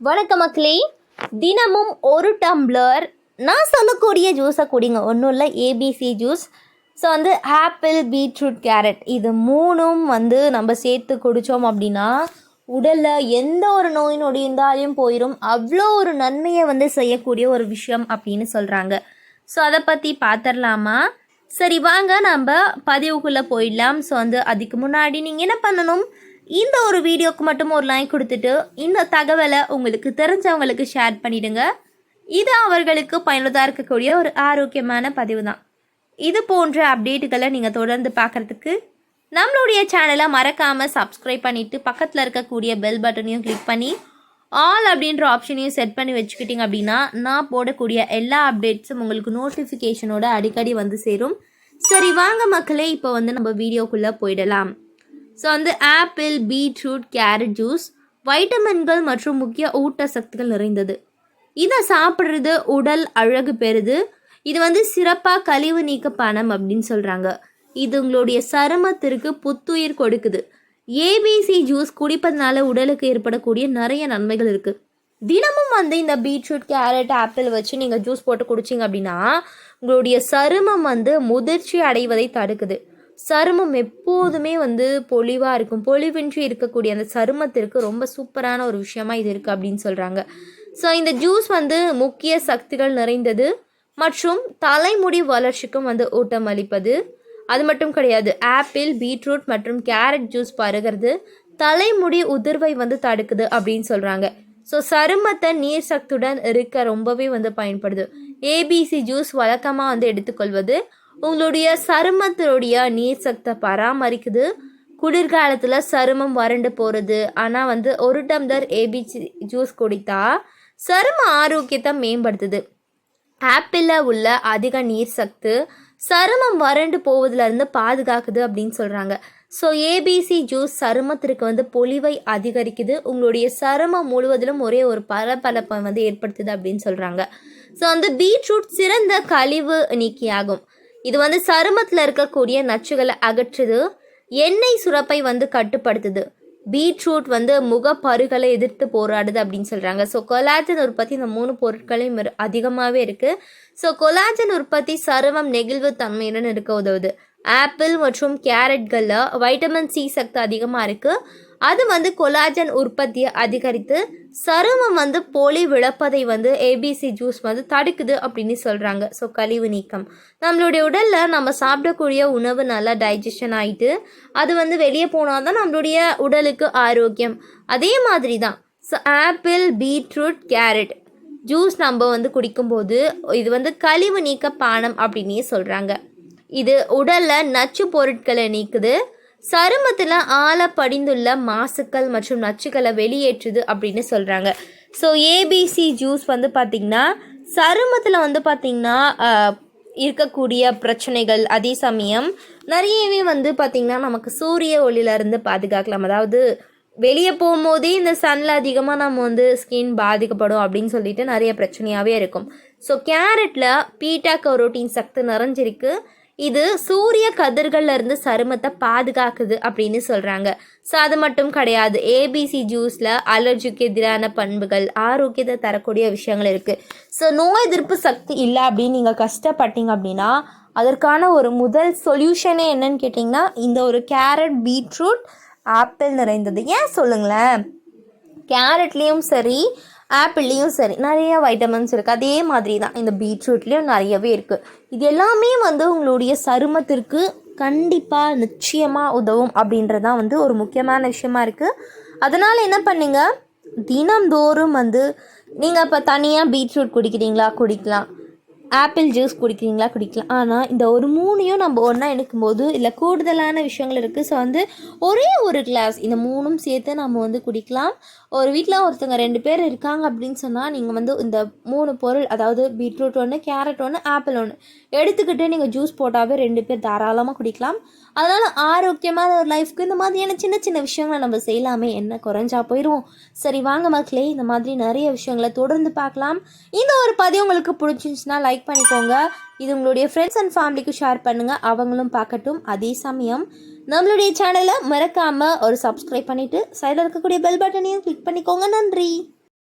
வணக்கம் மக்களே. தினமும் ஒரு டம்ளர் நான் சொல்லக்கூடிய ஜூஸை குடிங்க. ஒன்றும் இல்லை, ABC juice. So apple, beetroot, carrot இது மூணும் நம்ம சேர்த்து குடித்தோம் அப்படின்னா உடலில் எந்த ஒரு நோய் நொடி இருந்தாலும் போயிடும். அவ்வளோ ஒரு நன்மையை செய்யக்கூடிய ஒரு விஷயம் அப்படின்னு சொல்கிறாங்க. ஸோ அதை பற்றி பார்த்துடலாமா? சரி வாங்க நம்ம பதிவுக்குள்ளே போயிடலாம். ஸோ அதுக்கு முன்னாடி நீங்கள் என்ன பண்ணணும், இந்த ஒரு வீடியோக்கு மட்டும் ஒரு லைக் கொடுத்துட்டு இந்த தகவலை உங்களுக்கு தெரிஞ்சவங்களுக்கு ஷேர் பண்ணிவிடுங்க. இது அவர்களுக்கு பயனுள்ளதாக இருக்கக்கூடிய ஒரு ஆரோக்கியமான பதிவு தான். இது போன்ற அப்டேட்டுகளை நீங்கள் தொடர்ந்து பார்க்குறதுக்கு நம்மளுடைய சேனலை மறக்காமல் சப்ஸ்கிரைப் பண்ணிவிட்டு பக்கத்தில் இருக்கக்கூடிய பெல் பட்டனையும் கிளிக் பண்ணி ஆல் அப்படின்ற ஆப்ஷனையும் செட் பண்ணி வச்சுக்கிட்டிங்க அப்படின்னா நான் போடக்கூடிய எல்லா அப்டேட்ஸும் உங்களுக்கு நோட்டிஃபிகேஷனோட அடிக்கடி சேரும். சரி வாங்க மக்களே, இப்போ நம்ம வீடியோக்குள்ளே போயிடலாம். So apple, beetroot, carrot juice வைட்டமின்கள் மற்றும் முக்கிய ஊட்டச்சத்துக்கள் நிறைந்தது. இதை சாப்பிட்றது உடல் அழகு பெறுது. இது சிறப்பாக கழிவு நீக்க பணம் அப்படின்னு சொல்கிறாங்க. இது உங்களுடைய சருமத்திற்கு புத்துயிர் கொடுக்குது. ஏபிசி ஜூஸ் குடிப்பதனால உடலுக்கு ஏற்படக்கூடிய நிறைய நன்மைகள் இருக்குது. தினமும் இந்த பீட்ரூட், கேரட், ஆப்பிள் வச்சு நீங்கள் ஜூஸ் போட்டு குடிச்சிங்க அப்படின்னா உங்களுடைய சருமம் முதிர்ச்சி அடைவதை தடுக்குது. சருமம் எப்போதுமே பொலிவாக இருக்கும். பொலிவின்றி இருக்கக்கூடிய அந்த சருமத்திற்கு ரொம்ப சூப்பரான ஒரு விஷயமா இது இருக்குது அப்படின்னு சொல்கிறாங்க. ஸோ இந்த ஜூஸ் முக்கிய சக்திகள் நிறைந்தது மற்றும் தலைமுடி வளர்ச்சிக்கும் ஊட்டம் அளிப்பது. அது மட்டும் கிடையாது, ஆப்பிள், பீட்ரூட் மற்றும் கேரட் ஜூஸ் பருகிறது தலைமுடி உதிர்வை தடுக்குது அப்படின்னு சொல்கிறாங்க. ஸோ சருமத்தை நீர் சத்துடன் இருக்க ரொம்பவே பயன்படுது. ஏபிசி ஜூஸ் வழக்கமாக எடுத்துக்கொள்வது உங்களுடைய சருமத்தினுடைய நீர் சக்தியை பராமரிக்குது. குளிர்காலத்தில் சருமம் வறண்டு போகிறது. ஆனால் ஒரு டம்ளர் ஏபிசி ஜூஸ் குடித்தா சரும ஆரோக்கியத்தை மேம்படுத்துது. ஆப்பிளில் உள்ள அதிக நீர் சத்து சருமம் வறண்டு போவதிலிருந்து பாதுகாக்குது அப்படின்னு சொல்கிறாங்க. ஸோ ஏபிசி ஜூஸ் சருமத்திற்கு பொலிவை அதிகரிக்குது. உங்களுடைய சருமம் முழுவதிலும் ஒரே ஒரு பளபளப்பை ஏற்படுத்துது அப்படின்னு சொல்கிறாங்க. ஸோ பீட்ரூட் சிறந்த கழிவு நீக்கியாகும். இது சருமத்தில் இருக்கக்கூடிய நச்சுகளை அகற்றுது. எண்ணெய் சுரப்பை கட்டுப்படுத்துது. பீட்ரூட் முகப்பருகளை எதிர்த்து போராடுது அப்படின்னு சொல்கிறாங்க. ஸோ கொலாஜன் உற்பத்தி இந்த 3 பொருட்களையும் அதிகமாகவே இருக்குது. ஸோ கொலாஜன் உற்பத்தி சருமம் நெகிழ்வு தன்மையுடன் இருக்க உதவுது. ஆப்பிள் மற்றும் கேரட்களில் வைட்டமின் சி சக்தி அதிகமாக இருக்குது. அது கொலாஜன் உற்பத்தியை அதிகரித்து சருமம் பொலி விழப்பதை ஏபிசி ஜூஸ் தடுக்குது அப்படின்னு சொல்கிறாங்க. ஸோ கழிவு நீக்கம் நம்மளுடைய உடலில் நம்ம சாப்பிடக்கூடிய உணவு நல்லா டைஜஷன் ஆகிட்டு அது வெளியே போனால் தான் நம்மளுடைய உடலுக்கு ஆரோக்கியம். அதே மாதிரி தான் so apple, beetroot, carrot juice நம்ம குடிக்கும்போது இது கழிவு நீக்க பானம் அப்படின்னே சொல்கிறாங்க. இது உடலில் நச்சு பொருட்களை நீக்குது. சருமத்தில் ஆழ படிந்துள்ள மாசுக்கள் மற்றும் நச்சுக்களை வெளியேற்றுது அப்படின்னு சொல்கிறாங்க. ஸோ ஏபிசி ஜூஸ் பார்த்திங்கன்னா சருமத்தில் பார்த்திங்கன்னா இருக்கக்கூடிய பிரச்சனைகள் அதே சமயம் நிறையவே பார்த்திங்கன்னா நமக்கு சூரிய ஒளியிலேருந்து பாதுகாக்கலாம். அதாவது வெளியே போகும்போதே இந்த சன்னில் அதிகமாக நம்ம ஸ்கின் பாதிக்கப்படும் அப்படின்னு சொல்லிட்டு நிறைய பிரச்சனையாகவே இருக்கும். ஸோ கேரட்டில் பீட்டா கரோட்டின் சக்தி நிறைஞ்சிருக்கு. இது சூரிய கதிர்கள்ல இருந்து சருமத்தை பாதுகாக்குது அப்படின்னு சொல்கிறாங்க. ஸோ அது மட்டும் கிடையாது, ஏபிசி ஜூஸில் அலர்ஜிக்கு எதிரான பண்புகள், ஆரோக்கியத்தை தரக்கூடிய விஷயங்கள் இருக்குது. ஸோ நோய் எதிர்ப்பு சக்தி இல்லை அப்படின்னு நீங்கள் கஷ்டப்பட்டீங்க அப்படின்னா அதற்கான ஒரு முதல் சொல்யூஷனே என்னன்னு கேட்டிங்கன்னா இந்த ஒரு கேரட், பீட்ரூட், ஆப்பிள் நிறைந்தது. ஏன் சொல்லுங்களேன், கேரட்லேயும் சரி ஆப்பிள்லேயும் சரி நிறைய வைட்டமின்ஸ் இருக்குது. அதே மாதிரி தான் இந்த பீட்ரூட்லேயும் நிறையவே இருக்குது. இது எல்லாமே உங்களுடைய சருமத்திற்கு கண்டிப்பாக நிச்சயமாக உதவும் அப்படின்றதான் ஒரு முக்கியமான விஷயமா இருக்குது. அதனால் என்ன பண்ணுங்க, தினந்தோறும் நீங்கள் இப்போ தனியாக பீட்ரூட் குடிக்கிறீங்களா குடிக்கலாம், ஆப்பிள் ஜூஸ் குடிக்கிறீங்களா குடிக்கலாம். ஆனால் இந்த ஒரு 3ஐயும் நம்ம ஒன்றா எடுக்கும்போது இதில் கூடுதலான விஷயங்கள் இருக்குது. ஸோ ஒரே ஒரு கிளாஸ் இந்த 3ம் சேர்த்து நம்ம குடிக்கலாம். ஒரு வீட்டில் ஒருத்தங்க 2 பேர் இருக்காங்க அப்படின்னு சொன்னால் நீங்கள் இந்த 3 பொருள், அதாவது பீட்ரூட் 1, கேரட் 1, ஆப்பிள் 1 எடுத்துக்கிட்டு நீங்கள் ஜூஸ் போட்டாவே 2 பேர் தாராளமாக குடிக்கலாம். அதனால் ஆரோக்கியமான ஒரு லைஃப்க்கு இந்த மாதிரியான சின்ன சின்ன விஷயங்களை நம்ம செய்யலாமே, என்ன குறைஞ்சா போயிடுவோம். சரி வாங்க மக்களே, இந்த மாதிரி நிறைய விஷயங்களை தொடர்ந்து பார்க்கலாம். இந்த ஒரு பதிவு உங்களுக்கு பிடிச்சிருந்துச்சுன்னா லைக் பண்ணிக்கோங்க. இது உங்களுடைய ஃப்ரெண்ட்ஸ் அண்ட் ஃபேமிலிக்கு ஷேர் பண்ணுங்கள், அவங்களும் பார்க்கட்டும். அதே சமயம் நம்மளுடைய சேனலை மறக்காமல் ஒரு சப்ஸ்கிரைப் பண்ணிவிட்டு சைடில் இருக்கக்கூடிய பெல் பட்டனையும் கிளிக் பண்ணிக்கோங்க. நன்றி.